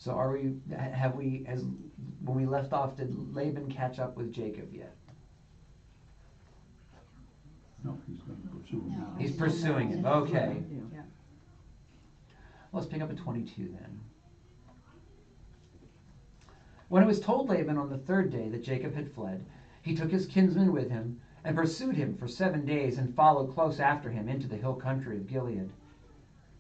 So when we left off, did Laban catch up with Jacob yet? No, he's going to pursue him now. He's pursuing him. Okay. Yeah. Let's pick up at 22 then. When it was told Laban on the third day that Jacob had fled, he took his kinsmen with him and pursued him for 7 days and followed close after him into the hill country of Gilead.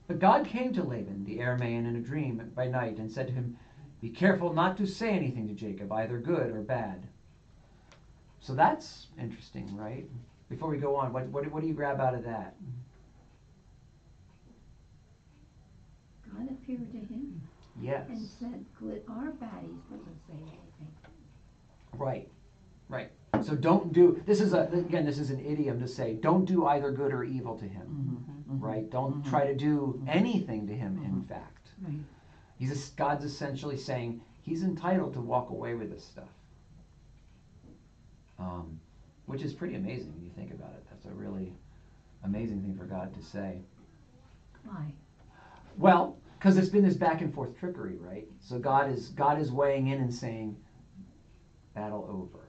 But God came to Laban, the Aramean, in a dream by night and said to him, "Be careful not to say anything to Jacob, either good or bad." So that's interesting, right? Before we go on, what do you grab out of that? God appeared to him Yes. and said, good or bad, he's supposed to say anything. Right. So don't do, this is an idiom to say, don't do either good or evil to him. Right? Don't try to do anything to him, in fact. Right. God's essentially saying he's entitled to walk away with this stuff. Which is pretty amazing when you think about it. That's a really amazing thing for God to say. Why? Well, because there's been this back and forth trickery, right? So God is weighing in and saying, battle over.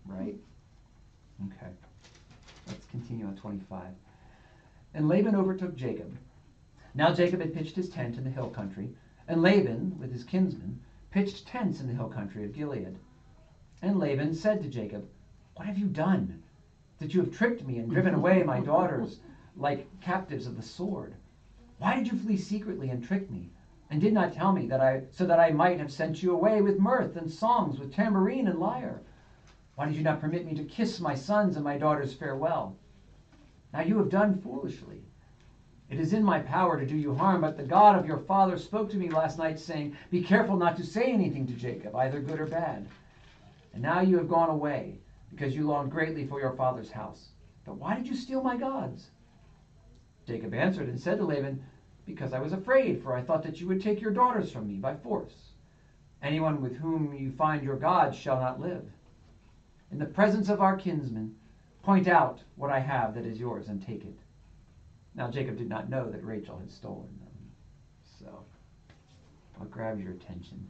Right? Okay. Let's continue on 25. And Laban overtook Jacob. Now Jacob had pitched his tent in the hill country, and Laban, with his kinsmen, pitched tents in the hill country of Gilead. And Laban said to Jacob, "What have you done, that you have tricked me and driven away my daughters like captives of the sword? Why did you flee secretly and trick me, and did not tell me so that I might have sent you away with mirth and songs, with tambourine and lyre? Why did you not permit me to kiss my sons and my daughters farewell? Now you have done foolishly. It is in my power to do you harm, but the God of your father spoke to me last night, saying, 'Be careful not to say anything to Jacob, either good or bad.' And now you have gone away, because you longed greatly for your father's house. But why did you steal my gods?" Jacob answered and said to Laban, "Because I was afraid, for I thought that you would take your daughters from me by force. Anyone with whom you find your gods shall not live. In the presence of our kinsmen, point out what I have that is yours and take it." Now Jacob did not know that Rachel had stolen them. So, what grabs your attention?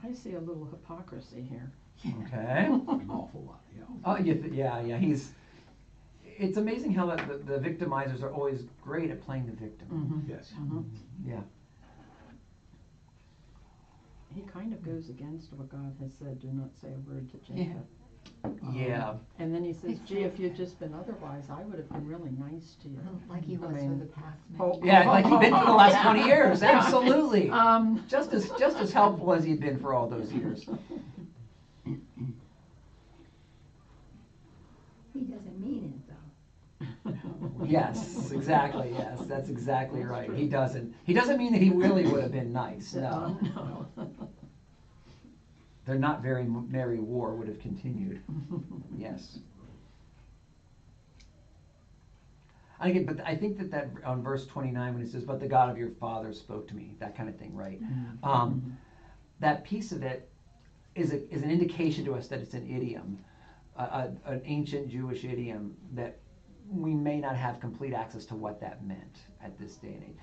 I see a little hypocrisy here. Okay. An awful lot, yeah. Oh, yeah. It's amazing how the victimizers are always great at playing the victim. Yes. Yeah. He kind of goes against what God has said, do not say a word to Jacob. Yeah. And then he says, gee, if you'd just been otherwise, I would have been really nice to you. Like he was mean, for the past oh, Yeah, like he'd been for the last 20 years. Yeah. Absolutely. Just as helpful as he'd been for all those years. He doesn't mean it, though. Yes, exactly. Yes, that's exactly right. He doesn't mean that he really would have been nice. No. No. Their not very merry war would have continued. Yes. I think that on verse 29 when it says, "But the God of your father spoke to me," that kind of thing, right? That piece of it is an indication to us that it's an idiom, an ancient Jewish idiom that we may not have complete access to what that meant at this day and age.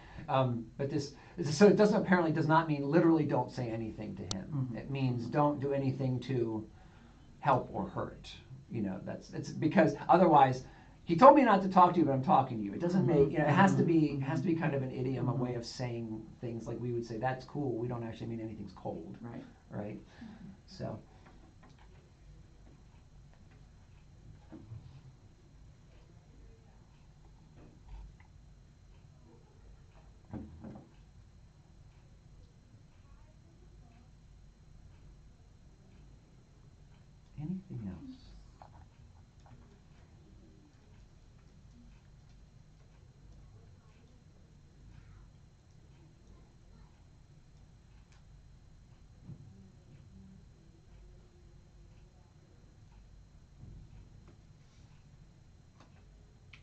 So it apparently does not mean literally don't say anything to him. It means don't do anything to help or hurt. It's because otherwise he told me not to talk to you, but I'm talking to you. It doesn't make, it has to be kind of an idiom, a way of saying things like we would say, that's cool. We don't actually mean anything's cold. Right? So. Anything else?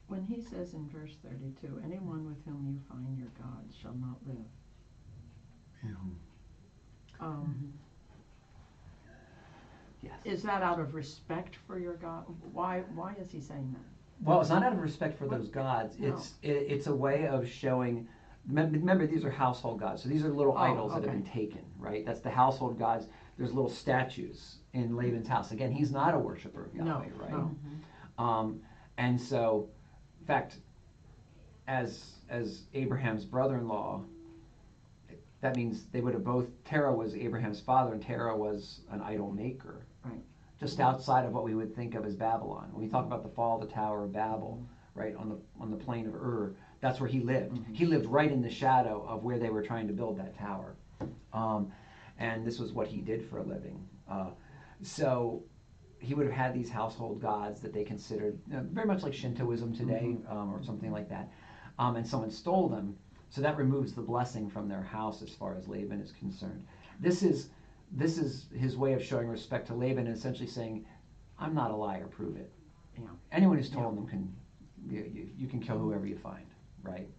When he says in verse 32, anyone with whom you find your gods shall not live. Yes. Is that out of respect for your God? Why is he saying that? Well, it's not out of respect for those gods. No. It's a way of showing remember these are household gods, so these are little Oh, idols that have okay. been taken, right? That's the household gods. There's little statues in Laban's house. Again, he's not a worshiper of Yahweh, No, right? no. And so, in fact, as Abraham's brother-in-law, that means they would have both. Terah was Abraham's father, and Terah was an idol maker, Right. just outside of what we would think of as Babylon. When we talk about the fall of the Tower of Babel, right, on the plain of Ur, that's where he lived. Mhm. He lived right in the shadow of where they were trying to build that tower, and this was what he did for a living. So he would have had these household gods that they considered very much like Shintoism today, or something like that, and someone stole them. So that removes the blessing from their house as far as Laban is concerned. This is his way of showing respect to Laban and essentially saying, I'm not a liar, prove it. Yeah. Anyone who's told them can, you can kill whoever you find, right?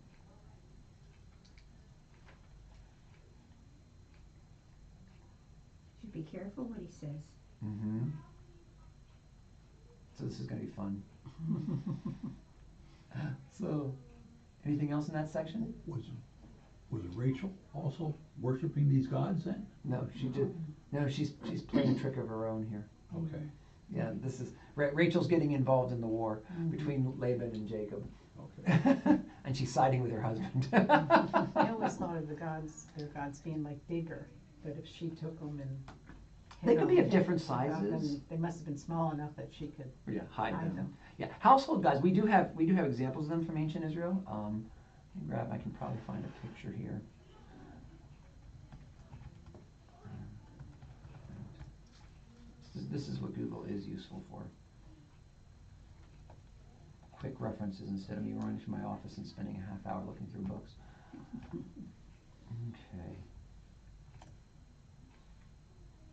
Should be careful what he says. Mm-hmm. So this is going to be fun. So, anything else in that section? Was Rachel also worshiping these gods then? No, she did. No, she's playing a trick of her own here. Okay, Yeah, this is Rachel's getting involved in the war between Laban and Jacob, okay. and she's siding with her husband. I always thought of their gods being like bigger, but if she took them and They could be of hid different them and got them, sizes. they must have been small enough that she could Yeah, hide hide them. them. Yeah, household gods. We do have examples of them from ancient Israel. I can probably find a picture here. This is what Google is useful for. Quick references instead of me running to my office and spending a half hour looking through books. Okay.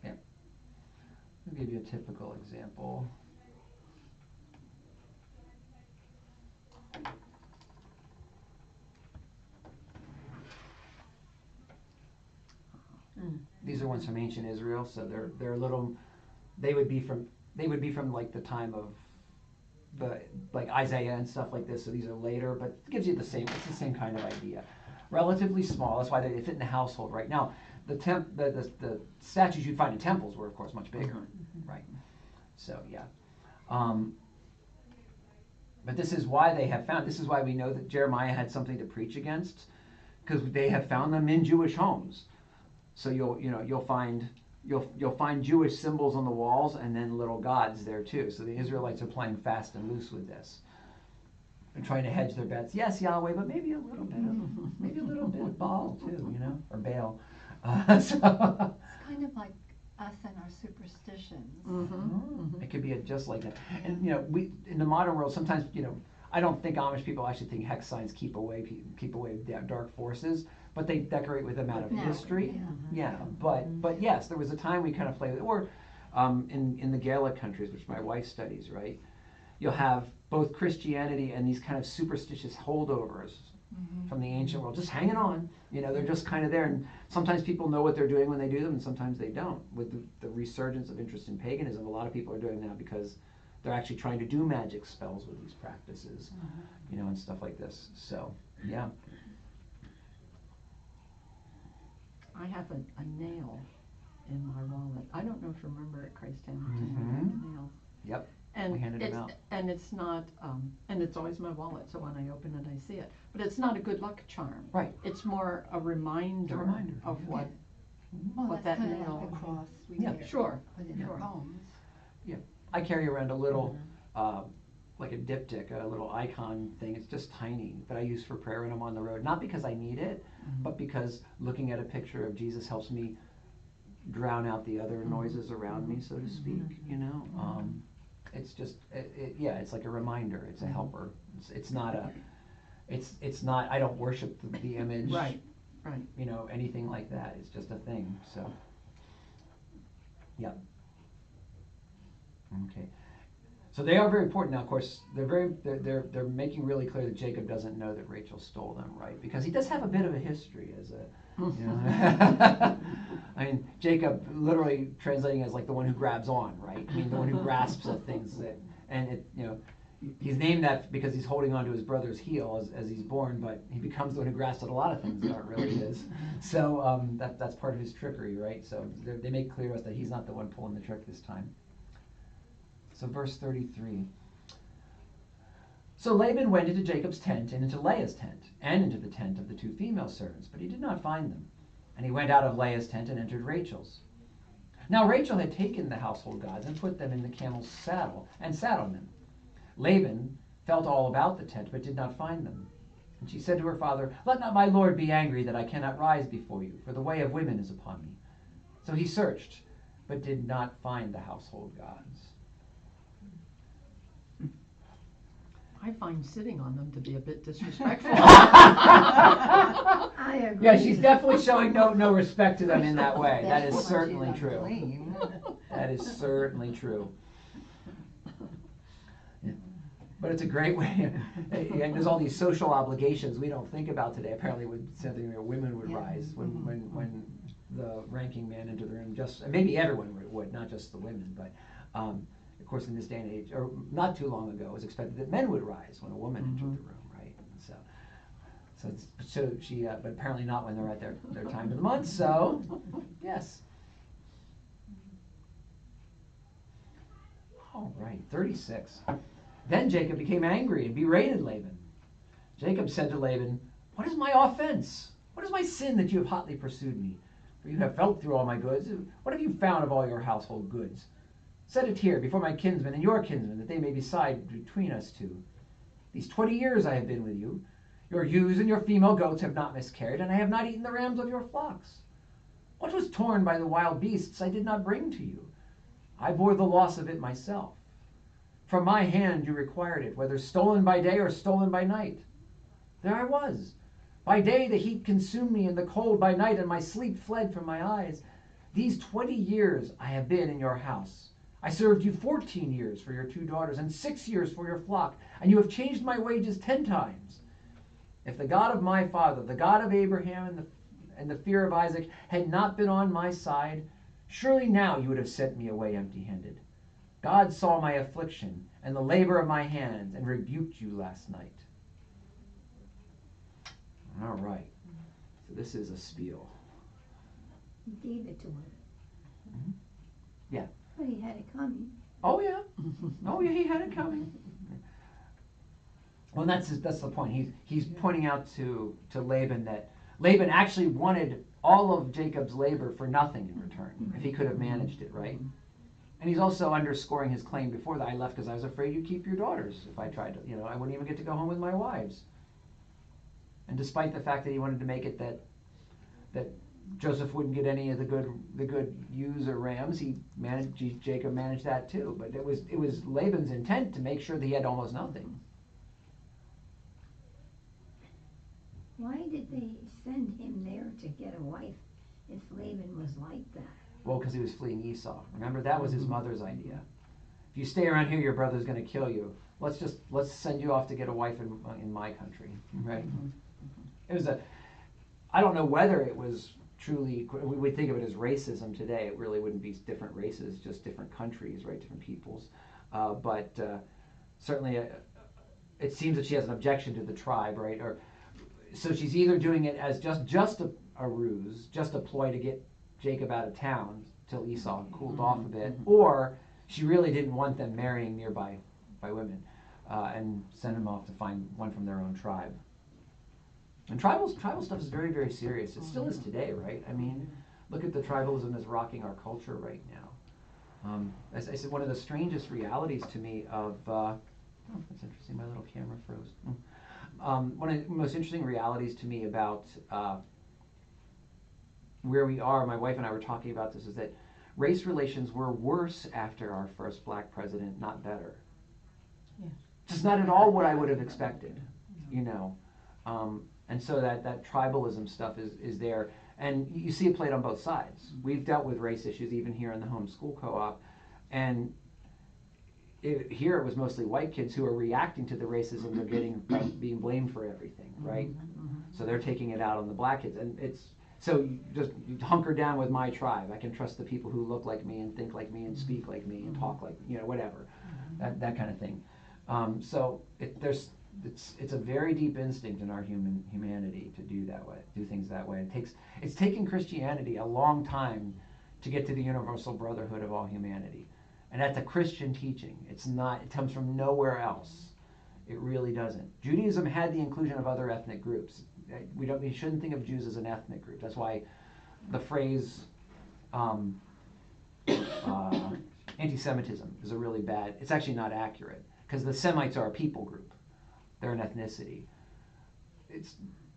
Yeah. I'll give you a typical example. These are ones from ancient Israel, so they're a little. They would be from like the time of like Isaiah and stuff like this. So these are later, but it gives you it's the same kind of idea. Relatively small. That's why they fit in the household. Right now, the statues you'd find in temples were of course much bigger, right? So yeah. But this is why they have found. This is why we know that Jeremiah had something to preach against, because they have found them in Jewish homes. So you'll find Jewish symbols on the walls and then little gods there too. So the Israelites are playing fast and loose with this. They're trying to hedge their bets. Yes, Yahweh, but maybe a little bit of Baal too, or Baal. It's kind of like us and our superstitions. It could be just like that. And we in the modern world sometimes I don't think Amish people actually think hex signs keep away dark forces, but they decorate with them out of No, history. yeah. But yes, there was a time we kind of played with it. Or in the Gaelic countries, which my wife studies, right? You'll have both Christianity and these kind of superstitious holdovers from the ancient world just hanging on. They're just kind of there, and sometimes people know what they're doing when they do them, and sometimes they don't. With the resurgence of interest in paganism, a lot of people are doing that because they're actually trying to do magic spells with these practices, and stuff like this. So, yeah. I have a nail in my wallet. I don't know if you remember at Christ Hamilton, Mhm. we had the nails. Yep. And We handed them it's, out. and it's not, and it's always my wallet, so when I open it, I see it. But it's not a good luck charm. Right. It's more a reminder, reminder, of yeah. what, Well, what that's that kind of nail. like the cross we Yeah. wear Sure, within sure. our homes. I carry around a little, like a diptych, a little icon thing. It's just tiny, that I use for prayer when I'm on the road. Not because I need it, but because looking at a picture of Jesus helps me drown out the other noises around me, so to speak. It's just, it's like a reminder. It's a helper. It's not a, it's not. I don't worship the image. Right. Anything like that. It's just a thing. So, yeah. Okay. So they are very important. Now, of course, they're making really clear that Jacob doesn't know that Rachel stole them, right? Because he does have a bit of a history as a, I mean, Jacob literally translating as like the one who grabs on, right? I mean, the one who grasps at things and he's named that because he's holding on to his brother's heel as he's born, but he becomes the one who grasps at a lot of things that aren't really his. So that's part of his trickery, right? So they make clear to us that he's not the one pulling the trick this time. So verse 33. So Laban went into Jacob's tent and into Leah's tent and into the tent of the 2 female servants, but he did not find them. And he went out of Leah's tent and entered Rachel's. Now Rachel had taken the household gods and put them in the camel's saddle and sat on them. Laban felt all about the tent, but did not find them. And she said to her father, "Let not my lord be angry that I cannot rise before you, for the way of women is upon me." So he searched, but did not find the household gods. I find sitting on them to be a bit disrespectful. I agree. Yeah, she's definitely showing no respect to them in that way. That is Especially certainly when she's true. unclean. That is certainly true. Yeah. But it's a great way. And there's all these social obligations we don't think about today. Apparently, with something where women would Yeah. rise when the ranking man entered the room. Just maybe everyone would, not just the women. But of course, in this day and age, or not too long ago, it was expected that men would rise when a woman entered the room, right? So she, but apparently not when they're at their time of the month. So, yes. All right, 36. Then Jacob became angry and berated Laban. Jacob said to Laban, "What is my offense? What is my sin that you have hotly pursued me? For you have felt through all my goods. What have you found of all your household goods? Set it here before my kinsmen and your kinsmen, that they may decide between us two. These 20 years I have been with you. Your ewes and your female goats have not miscarried, and I have not eaten the rams of your flocks. What was torn by the wild beasts I did not bring to you. I bore the loss of it myself. From my hand you required it, whether stolen by day or stolen by night. There I was. By day the heat consumed me, and the cold by night, and my sleep fled from my eyes. These 20 years I have been in your house. I served you 14 years for your 2 daughters, and 6 years for your flock, and you have changed my wages 10 times. If the God of my father, the God of Abraham and the fear of Isaac, had not been on my side, surely now you would have sent me away empty-handed. God saw my affliction and the labor of my hands and rebuked you last night." All right. So this is a spiel. He gave it to her. Yeah. But he had it coming. Oh yeah. Oh yeah, he had it coming. Well, that's the point. He's pointing out to Laban that Laban actually wanted all of Jacob's labor for nothing in return, if he could have managed it, right? And he's also underscoring his claim before that: "I left because I was afraid you'd keep your daughters. If I tried to, I wouldn't even get to go home with my wives." And despite the fact that he wanted to make it that Joseph wouldn't get any of the good ewes or rams, Jacob managed that too. But it was Laban's intent to make sure that he had almost nothing. Why did they send him there to get a wife if Laban was like that? Well, because he was fleeing Esau. Remember, that was his mother's idea. If you stay around here, your brother's going to kill you. Let's send you off to get a wife in my country, right? It was I don't know whether it was truly, we would think of it as racism today. It really wouldn't be different races, just different countries, right? Different peoples. But certainly it seems that she has an objection to the tribe, right? So she's either doing it as just a ruse, just a ploy to get Jacob out of town till Esau cooled off a bit, or she really didn't want them marrying nearby women and send them off to find one from their own tribe. And tribal stuff is very, very serious. It still is today, right? I mean, look at the tribalism that's rocking our culture right now. As I said, one of the strangest realities to me of that's interesting. My little camera froze. One of the most interesting realities to me about where we are, my wife and I were talking about this, is that race relations were worse after our first black president, not better. Yeah. Just not at all what I would have expected, and so that tribalism stuff is there, and you see it played on both sides. We've dealt with race issues even here in the homeschool co-op, and here it was mostly white kids who are reacting to the racism they're getting by being blamed for everything, right? So they're taking it out on the black kids, and you hunker down with my tribe. I can trust the people who look like me and think like me and speak like me and talk like whatever, that kind of thing. It's a very deep instinct in our humanity to do things that way. It's taken Christianity a long time to get to the universal brotherhood of all humanity, and that's a Christian teaching. It's not. It comes from nowhere else. It really doesn't. Judaism had the inclusion of other ethnic groups. We shouldn't think of Jews as an ethnic group. That's why the phrase anti-Semitism is a really bad. It's actually not accurate because the Semites are a people group. They're an ethnicity. It's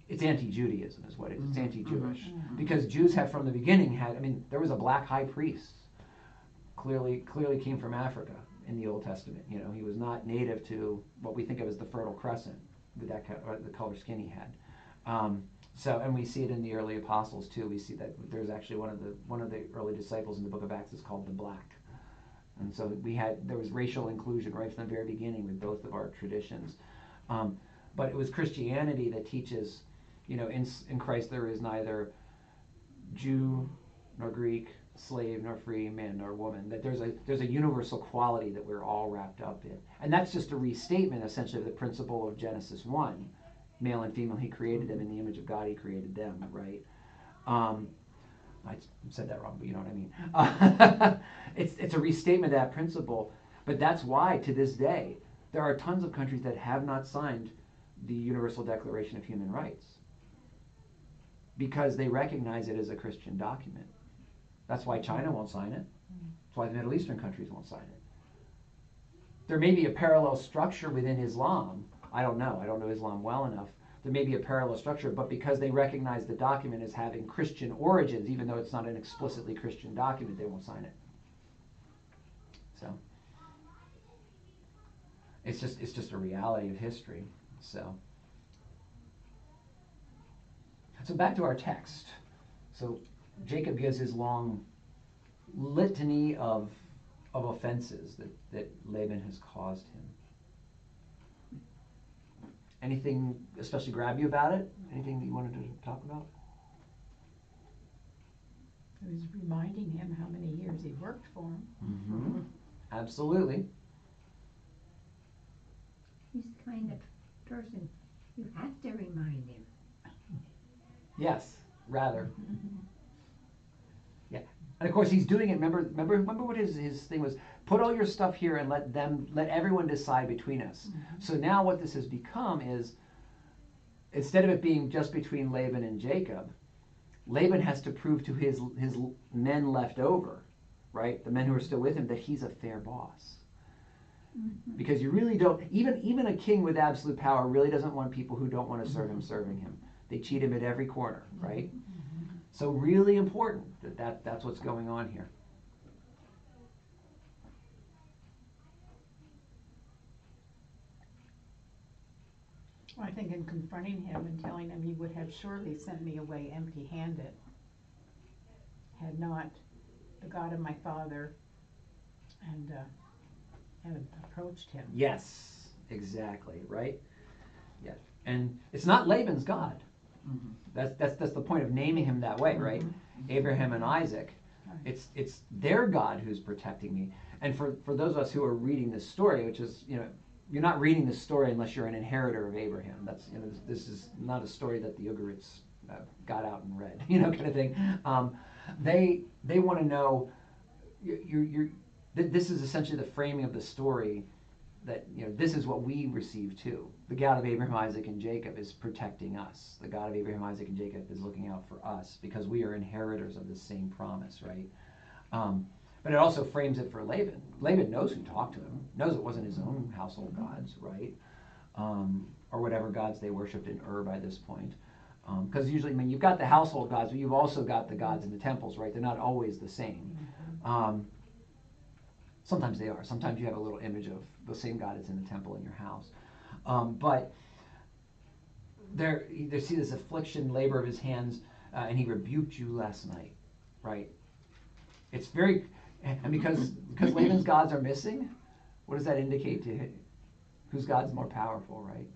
anti-Judaism is what it is. It's anti-Jewish because Jews have from the beginning had. I mean, there was a black high priest. Clearly came from Africa in the Old Testament. You know, he was not native to what we think of as the Fertile Crescent with the color skin he had. And we see it in the early apostles too. We see that there's actually one of the early disciples in the book of Acts is called the Black. And so there was racial inclusion right from the very beginning with both of our traditions. But it was Christianity that teaches, you know, in Christ there is neither Jew nor Greek, slave nor free, man nor woman. That there's a universal quality that we're all wrapped up in. And that's just a restatement essentially of the principle of Genesis 1. Male and female, he created them in the image of God, he created them, right? I said that wrong, but you know what I mean. It's a restatement of that principle, but that's why to this day there are tons of countries that have not signed the Universal Declaration of Human Rights because they recognize it as a Christian document. That's why China won't sign it. That's why the Middle Eastern countries won't sign it. There may be a parallel structure within Islam. I don't know Islam well enough. There may be a parallel structure, but because they recognize the document as having Christian origins, even though it's not an explicitly Christian document, they won't sign it. So it's just a reality of history. So back to our text. So Jacob gives his long litany of offenses that Laban has caused him. Anything especially grab you about it? Anything that you wanted to talk about? It was reminding him how many years he worked for him. Mm-hmm. Absolutely. He's the kind of person you have to remind him. Yes, rather. Yeah, and of course he's doing it. Remember what his thing was. Put all your stuff here and let everyone decide between us. So now what this has become is, instead of it being just between Laban and Jacob, Laban has to prove to his men left over, right, the men who are still with him, that he's a fair boss. Because you really don't, even a king with absolute power really doesn't want people who don't want to serve him serving him. They cheat him at every corner, right? So really important that's what's going on here. I think in confronting him and telling him, you would have surely sent me away empty-handed had not the God of my father and approached him. Yes, exactly, right? Yeah, and it's not Laban's God. That's the point of naming him that way, right? Abraham and Isaac. It's their God who's protecting me. And for those of us who are reading this story, which is, you know, you're not reading this story unless you're an inheritor of Abraham. That's, you know, this is not a story that the Ugarites got out and read, you know, kind of thing. They want to know. This is essentially the framing of the story. That, you know, this is what we receive too. The God of Abraham, Isaac, and Jacob is protecting us. The God of Abraham, Isaac, and Jacob is looking out for us because we are inheritors of the same promise, right? But it also frames it for Laban. Laban knows who talked to him, knows it wasn't his own household gods, right? Or whatever gods they worshipped in Ur by this point. Because usually, I mean, you've got the household gods, but you've also got the gods in the temples, right? They're not always the same. Sometimes they are. Sometimes you have a little image of the same God that's in the temple in your house. But they see this affliction, labor of his hands, and he rebuked you last night, right? It's very, and because Laban's gods are missing, what does that indicate to him? Whose God's more powerful, right?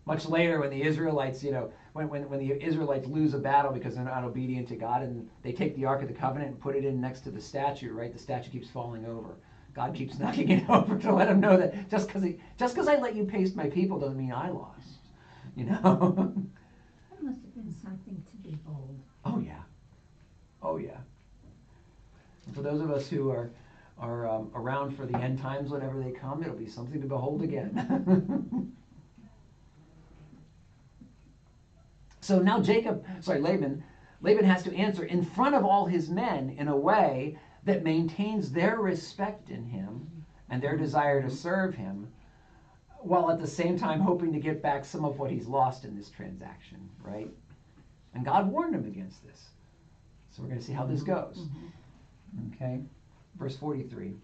Much later, when the Israelites, you know, when the Israelites lose a battle because they're not obedient to God, and they take the Ark of the Covenant and put it in next to the statue, right? The statue keeps falling over. God keeps knocking it over to let him know that just because I let you paste my people doesn't mean I lost. You know? That must have been something to behold. Oh yeah. Oh yeah. And for those of us who are around for the end times whenever they come, it'll be something to behold again. So now Laban has to answer in front of all his men in a way that maintains their respect in him and their desire to serve him, while at the same time hoping to get back some of what he's lost in this transaction, right? And God warned him against this. So we're going to see how this goes. Okay? Verse 43.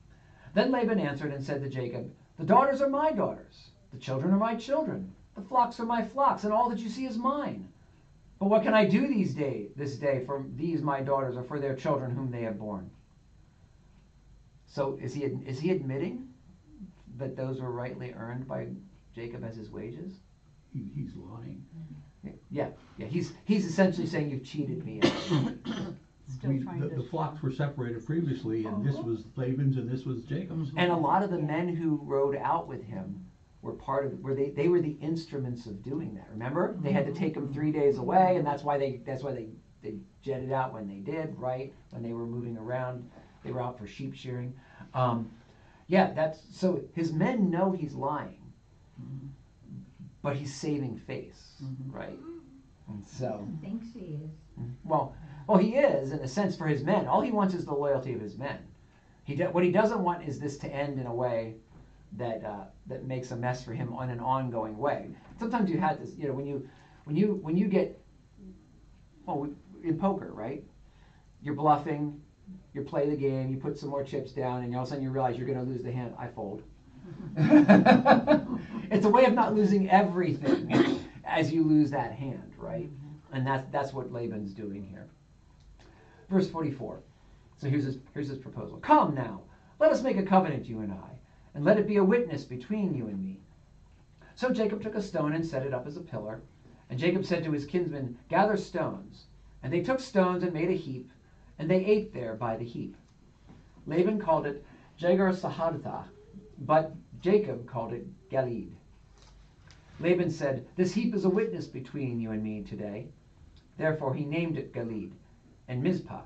Then Laban answered and said to Jacob, "The daughters are my daughters, the children are my children, the flocks are my flocks, and all that you see is mine. But what can I do this day for these my daughters or for their children whom they have borne?" So is he admitting that those were rightly earned by Jacob as his wages? He's lying. Yeah. He's essentially saying you've cheated me. Still trying to The flocks were separated previously, and this was Laban's and this was Jacob's. And a lot of the men who rode out with him were they were the instruments of doing that. Remember, they had to take him 3 days away, and that's why they jetted out when they did, right? When they were moving around, they were out for sheep shearing. So his men know he's lying, but he's saving face, right? And so, He thinks he is. well, he is in a sense for his men. All he wants is the loyalty of his men. What he doesn't want is this to end in a way that makes a mess for him on an ongoing way. Sometimes you had this, when you get, in poker, right? You're bluffing, you play the game, you put some more chips down, and all of a sudden you realize you're going to lose the hand. I fold. It's a way of not losing everything as you lose that hand, right? And that's what Laban's doing here. Verse 44. So here's his proposal. "Come now, let us make a covenant, you and I, and let it be a witness between you and me." So Jacob took a stone and set it up as a pillar. And Jacob said to his kinsmen, "Gather stones." And they took stones and made a heap, and they ate there by the heap. Laban called it Jagar Sahadtha, but Jacob called it Galeed. Laban said, "This heap is a witness between you and me today." Therefore he named it Galeed and Mizpah.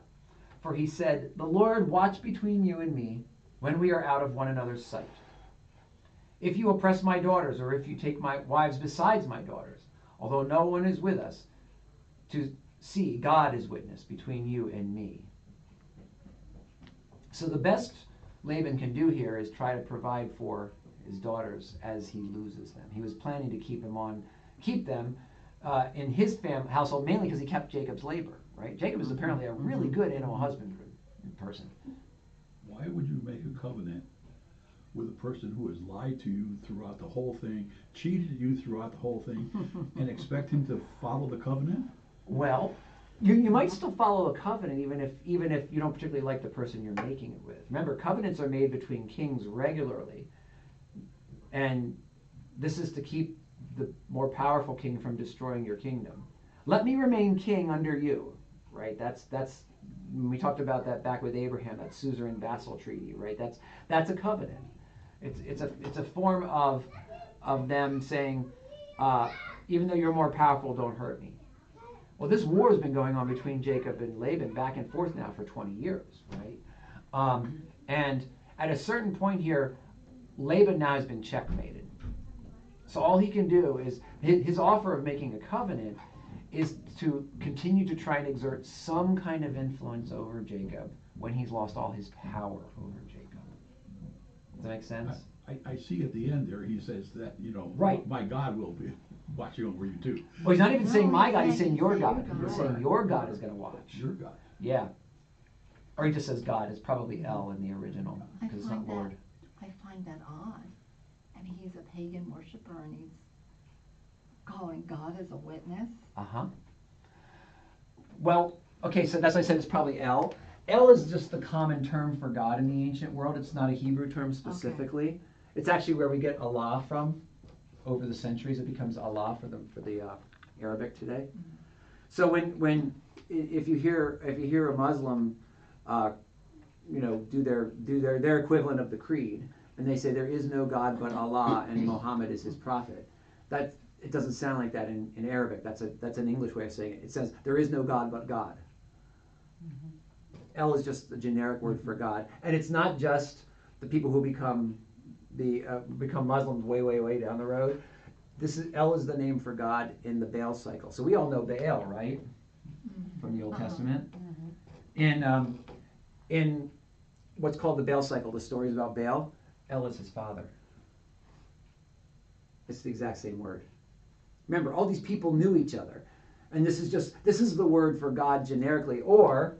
For he said, "The Lord watch between you and me when we are out of one another's sight. If you oppress my daughters, or if you take my wives besides my daughters, although no one is with us, to see God is witness between you and me." So the best Laban can do here is try to provide for his daughters as he loses them. He was planning to keep them in his household, mainly because he kept Jacob's labor, right? Jacob is apparently a really good animal husbandry person. Why would you make a covenant with a person who has lied to you throughout the whole thing, cheated you throughout the whole thing, and expect him to follow the covenant? Well, you might still follow a covenant even if you don't particularly like the person you're making it with. Remember, covenants are made between kings regularly, and this is to keep the more powerful king from destroying your kingdom. Let me remain king under you, right? That's we talked about that back with Abraham, that suzerain vassal treaty, right? That's a covenant. It's a form of them saying, even though you're more powerful, don't hurt me. Well, this war has been going on between Jacob and Laban back and forth now for 20 years, right? And at a certain point here, Laban now has been checkmated. So all he can do is, his offer of making a covenant is to continue to try and exert some kind of influence over Jacob when he's lost all his power over Jacob. Does that make sense? I see at the end there, he says that, Right. My God will be watching over you too. Well, he's not even saying No, my he's God, he's saying saying your your God. God. He's saying your God is going to watch. Your God. Yeah. Or he just says God. It's probably L in the original, because it's not Lord. I find that odd. And he's a pagan worshiper, and he's calling God as a witness. Uh-huh. Well, okay, so that's why I said it's probably L. L is just the common term for God in the ancient world. It's not a Hebrew term specifically. It's actually where we get Allah from. Over the centuries, it becomes Allah for the Arabic today. So if you hear a Muslim do their equivalent of the creed, and they say there is no God but Allah and Muhammad is his prophet. That it doesn't sound like that in Arabic. That's an English way of saying it. It says there is no God but God. El is just a generic word for God, and it's not just the people who become Muslims way down the road. El is the name for God in the Baal cycle. So we all know Baal, right, from the Old Testament. In what's called the Baal cycle, the stories about Baal, El is his father. It's the exact same word. Remember, all these people knew each other, and this is the word for God generically, or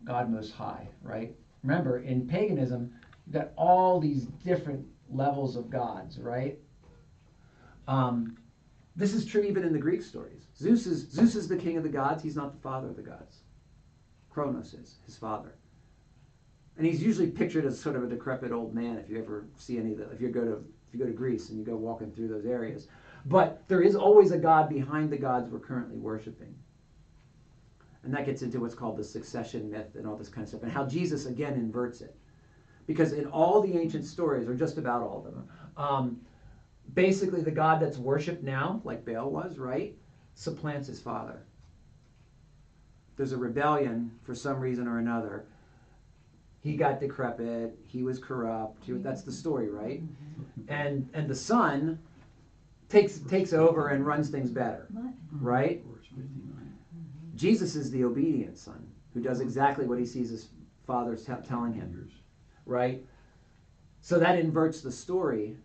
God Most High, right? Remember, in paganism, you've got all these different levels of gods, right? This is true even in the Greek stories. Zeus is the king of the gods. He's not the father of the gods. Kronos is his father, and he's usually pictured as sort of a decrepit old man. If you ever see any of the, if you go to Greece and you go walking through those areas, but there is always a god behind the gods we're currently worshiping. And that gets into what's called the succession myth and all this kind of stuff, and how Jesus again inverts it. Because in all the ancient stories, or just about all of them, basically the God that's worshipped now, like Baal was, right, supplants his father. There's a rebellion for some reason or another. He got decrepit, he was corrupt, that's the story, right? And the son takes over and runs things better, right? Verse 59. Jesus is the obedient son who does exactly what he sees his father telling him, right? So that inverts the story,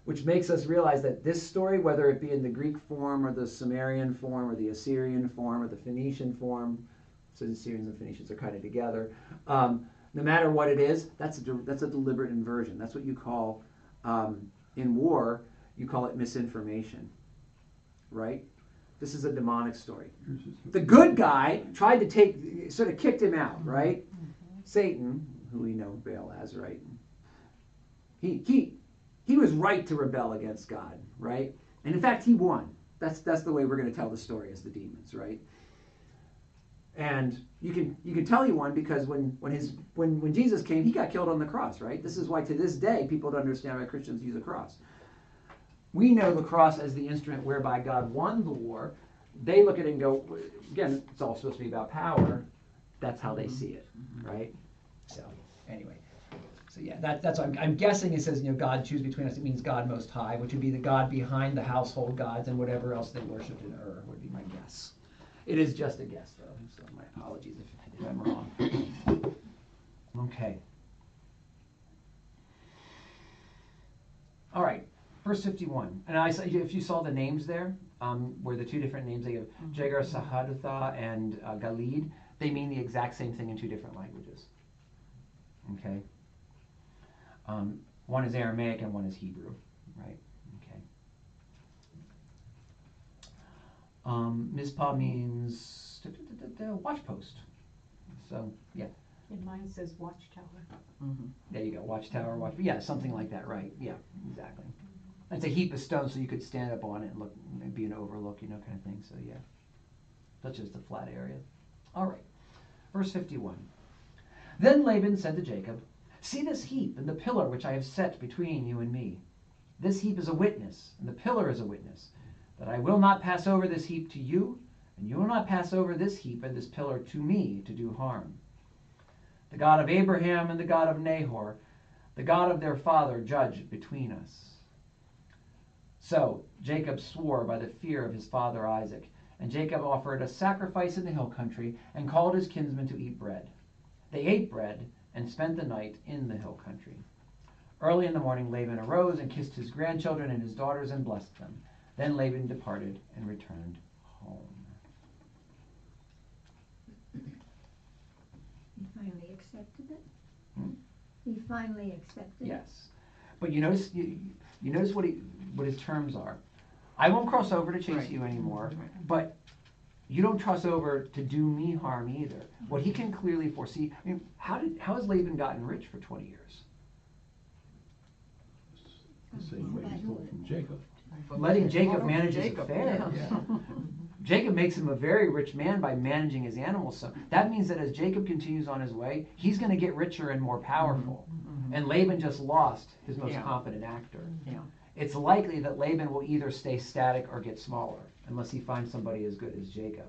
which makes us realize that this story, whether it be in the Greek form or the Sumerian form or the Assyrian form or the Phoenician form, so the Assyrians and Phoenicians are kind of together, no matter what it is, that's a deliberate inversion. That's what you call, in war, you call it misinformation, right? This is a demonic story. The good guy tried to sort of kicked him out, right? Satan, who we know Baal as, right? He was right to rebel against God, right? And in fact, he won. That's the way we're going to tell the story as the demons, right? And you can tell he won because when Jesus came, he got killed on the cross, right? This is why to this day people don't understand why Christians use a cross. We know the cross as the instrument whereby God won the war. They look at it and go, again, it's all supposed to be about power. That's how they see it, right? So anyway. So yeah, that's what I'm guessing it says, God choose between us. It means God Most High, which would be the God behind the household gods and whatever else they worshipped in Ur, would be my guess. It is just a guess, though, so my apologies if I'm wrong. Okay. All right, verse 51. And if you saw the names there, where the two different names they give, Jagar Sahadatha and Galid, they mean the exact same thing in two different languages. Okay. One is Aramaic and one is Hebrew, right? Okay. Mizpah means watch post. So, yeah. And mine says watchtower. There you go, watchtower, yeah, something like that, right? Yeah, exactly. It's a heap of stones, so you could stand up on it and look, maybe an overlook, kind of thing. So, yeah, that's just a flat area. All right, verse 51. Then Laban said to Jacob, "See this heap and the pillar which I have set between you and me. This heap is a witness, and the pillar is a witness, that I will not pass over this heap to you, and you will not pass over this heap and this pillar to me to do harm. The God of Abraham and the God of Nahor, the God of their father, judge between us." So Jacob swore by the fear of his father Isaac, and Jacob offered a sacrifice in the hill country and called his kinsmen to eat bread. They ate bread and spent the night in the hill country. Early in the morning Laban arose and kissed his grandchildren and his daughters and blessed them. Then Laban departed and returned home. He finally accepted it? He finally accepted it? Yes. But you notice what his terms are. I won't cross over to chase you anymore, but you don't cross over to do me harm either. What he can clearly foresee, how has Laban gotten rich for 20 years? The same way he stole from Jacob. letting Jacob Oh, manage his Jacob, affairs. yeah. Jacob makes him a very rich man by managing his animals. So that means that as Jacob continues on his way, he's going to get richer and more powerful. And Laban just lost his most Yeah. competent actor. Yeah. It's likely that Laban will either stay static or get smaller unless he finds somebody as good as Jacob.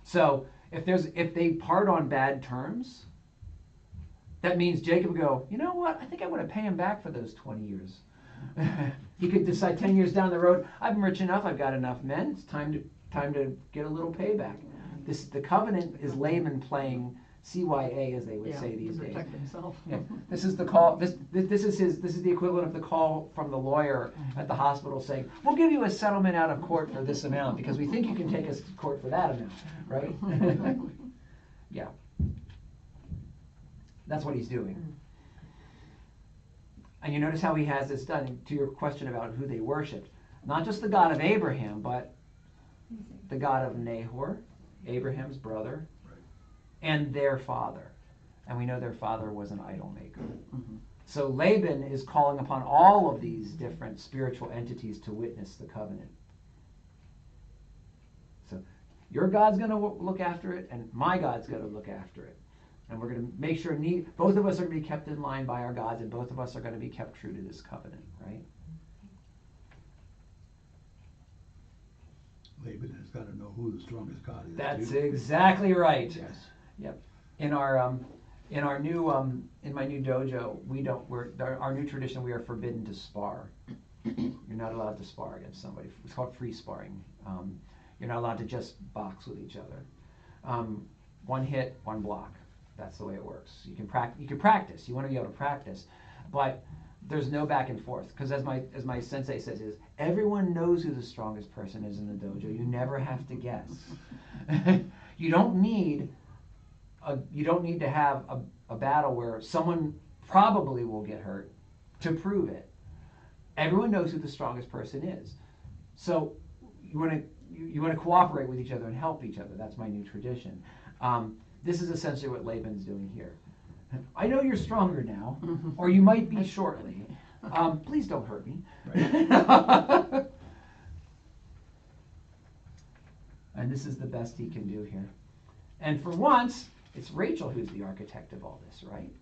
So if they part on bad terms, that means Jacob will go, you know what, I think I want to pay him back for those 20 years. He could decide 10 years down the road, I'm rich enough, I've got enough men, it's time to get a little payback. The covenant is Laban playing CYA, as they would say these to days. protect himself. Yeah. This is the call. This is the equivalent of the call from the lawyer at the hospital saying, "We'll give you a settlement out of court for this amount because we think you can take us to court for that amount," right? Yeah. That's what he's doing. And you notice how he has this done. To your question about who they worshipped, not just the God of Abraham, but the God of Nahor, Abraham's brother, and their father. And we know their father was an idol maker. So Laban is calling upon all of these different spiritual entities to witness the covenant. So your God's going to look after it, and my God's going to look after it. And we're going to make sure both of us are going to be kept in line by our gods, and both of us are going to be kept true to this covenant, right? Laban has got to know who the strongest God is. That's too. exactly right. Yes. Yep. In our in my new dojo, our new tradition, we are forbidden to spar. You're not allowed to spar against somebody. It's called free sparring. You're not allowed to just box with each other. One hit, one block. That's the way it works. You can practice. You want to be able to practice, but there's no back and forth, because as my sensei says, is everyone knows who the strongest person is in the dojo. You never have to guess. You don't need to have a battle where someone probably will get hurt to prove it. Everyone knows who the strongest person is. So you want to cooperate with each other and help each other. That's my new tradition. This is essentially what Laban's doing here. I know you're stronger now, or you might be shortly. Please don't hurt me. Right. And this is the best he can do here. And for once, it's Rachel who's the architect of all this, right?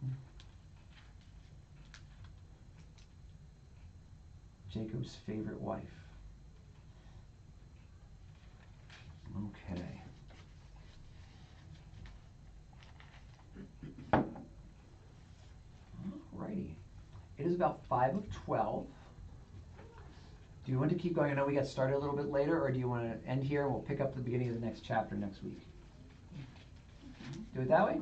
Jacob's favorite wife. Okay. Alrighty. It is about 5:12. Do you want to keep going? I know we got started a little bit later, or do you want to end here and we'll pick up the beginning of the next chapter next week? Do it that way?